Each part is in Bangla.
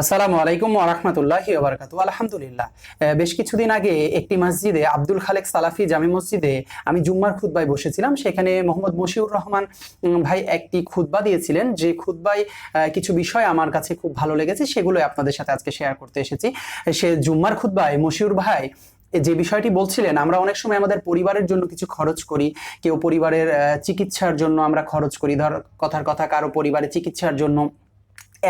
আসসালামু আলাইকুম ওয়া রাহমাতুল্লাহি ওয়া বারাকাতুহু। আলহামদুলিল্লাহ, বেশ কিছুদিন আগে একটি মসজিদে, আব্দুল খালেক সালাফি জামে মসজিদে আমি জুম্মার খুতবায় বসেছিলাম। সেখানে মোহাম্মদ মশিউর রহমান ভাই একটি খুতবা দিয়েছিলেন, যে খুতবায় কিছু বিষয় আমার কাছে খুব ভালো লেগেছে, সেগুলোই আপনাদের সাথে আজকে শেয়ার করতে এসেছি। সে জুম্মার খুতবায় মশিউর ভাই যে বিষয়টি বলছিলেন, আমরা অনেক সময় আমাদের পরিবারের জন্য কিছু খরচ করি। কেউ পরিবারের চিকিৎসার জন্য আমরা খরচ করি। ধর, কথার কথা, কারো পরিবারে চিকিৎসার জন্য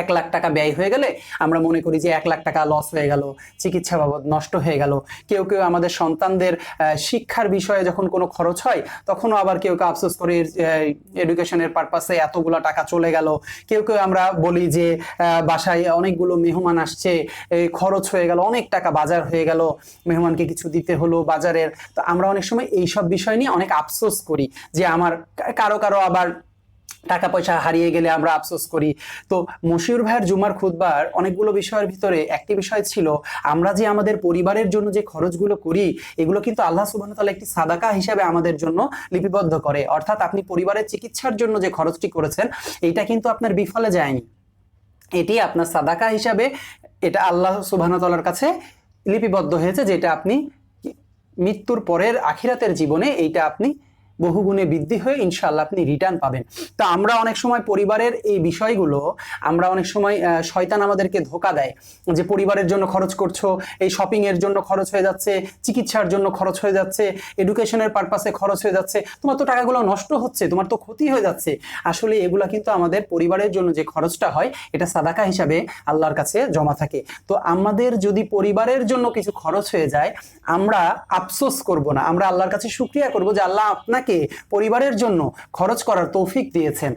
1 লাখ টাকা ব্যয় হয়ে গেলে আমরা মনে করি যে 1 লাখ টাকা লস হয়ে গেল, চিকিৎসা বাবদ নষ্ট হয়ে গেল। কেউ কেউ আমাদের সন্তানদের শিক্ষার বিষয়ে যখন কোনো খরচ হয়, তখনও আবার কেউ কেউ আফসোস করে এডুকেশনের পারপাসে এতগুলো টাকা চলে গেল। কেউ কেউ আমরা বলি যে বাসায় অনেকগুলো মেহমান আসছে, খরচ হয়ে গেল, অনেক টাকা বাজার হয়ে গেল, মেহমানকে কিছু দিতে হলো বাজারের। তো আমরা অনেক সময় এইসব বিষয় নিয়ে অনেক আফসোস করি যে আমার, কারো কারো আবার টাকা পয়সা হারিয়ে গেলে আমরা আফসোস করি। তো মশিউর ভাইয়ের জুমার খুতবার অনেকগুলো বিষয়ের ভিতরে একটি বিষয় ছিল, আমরা যে আমাদের পরিবারের জন্য যে খরচগুলো করি, এগুলো কিন্তু আল্লাহ সুবহানাহু ওয়া তাআলা একটি সাদাকা হিসাবে আমাদের জন্য লিপিবদ্ধ করে। অর্থাৎ আপনি পরিবারের চিকিৎসার জন্য যে খরচটি করেছেন, এটা কিন্তু আপনার বিফলে যায়নি, এটি আপনার সাদাকা হিসাবে এটা আল্লাহ সুবহানাহু ওয়া তাআলার কাছে লিপিবদ্ধ হয়েছে, যেটা আপনি মৃত্যুর পরের আখিরাতের জীবনে এইটা আপনি বহুগুণে বৃদ্ধি হয়ে ইনশাআল্লাহ আপনি রিটার্ন পাবেন। তো আমরা অনেক সময় পরিবারের এই বিষয়গুলো, আমরা অনেক সময় শয়তান আমাদেরকে ধোঁকা দেয় যে পরিবারের জন্য খরচ করছো, এই শপিং এর জন্য খরচ হয়ে যাচ্ছে, চিকিৎসার জন্য খরচ হয়ে যাচ্ছে, এডুকেশনের পারপাসে খরচ হয়ে যাচ্ছে, তোমার তো টাকাগুলো নষ্ট হচ্ছে, তোমার তো ক্ষতি হয়ে যাচ্ছে। আসলে এগুলা কিন্তু আমাদের পরিবারের জন্য যে খরচটা হয়, এটা সাদাকা হিসাবে আল্লাহর কাছে জমা থাকে। তো আমাদের যদি পরিবারের জন্য কিছু খরচ হয়ে যায়, আমরা আফসোস করব না, আমরা আল্লাহর কাছে শুকরিয়া করব যে আল্লাহ আপনাকে পরিবারের জন্য খরচ করার তৌফিক দিয়েছেন।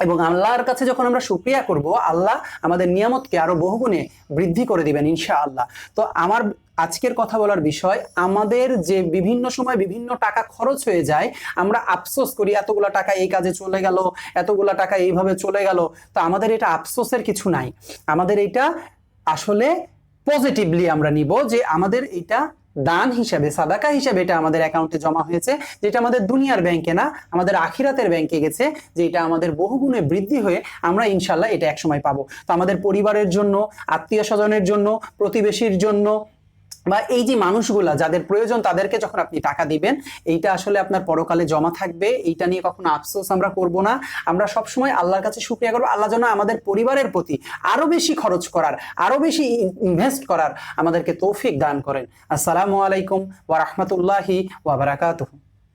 এবং আল্লাহর কাছে যখন আমরা শুকরিয়া করব, আল্লাহ আমাদের নিয়ামতকে আরো বহুগুণে বৃদ্ধি করে দিবেন ইনশাআল্লাহ। তো আমার আজকের কথা বলার বিষয়, আমাদের যে বিভিন্ন সময় বিভিন্ন টাকা খরচ হয়ে যায়, আমরা আফসোস করি এতগুলা টাকা এই কাজে চলে গেল, এতগুলা টাকা এইভাবে চলে গেল। তো আমাদের এটা আফসোসের কিছু নাই, আমাদের এটা আসলে পজিটিভলি আমরা নিব যে আমাদের এটা দান হিসাবে, সাদাকা হিসাবে এটা আমাদের অ্যাকাউন্টে জমা হয়েছে, যেটা আমাদের দুনিয়ার ব্যাংকে না, আমাদের আখিরাতের ব্যাংকে গেছে, যে এটা আমাদের বহুগুণে বৃদ্ধি হয়ে আমরা ইনশাল্লাহ এটা একসময় পাবো। তো আমাদের পরিবারের জন্য, আত্মীয় স্বজনের জন্য, প্রতিবেশীর জন্য, বা এই যে মানুষগুলা যাদের প্রয়োজন, তাদেরকে যখন আপনি টাকা দিবেন, এইটা আসলে আপনার পরকালে জমা থাকবে। এইটা নিয়ে কখনো আফসোস আমরা করব না। আমরা সবসময় আল্লাহর কাছে শুকরিয়া করবো, আল্লাহ যেন আমাদের পরিবারের প্রতি আরো বেশি খরচ করার, আরো বেশি ইনভেস্ট করার আমাদেরকে তৌফিক দান করেন। আসসালামু আলাইকুম ওয়া রাহমাতুল্লাহি ওয়া বারাকাতুহু।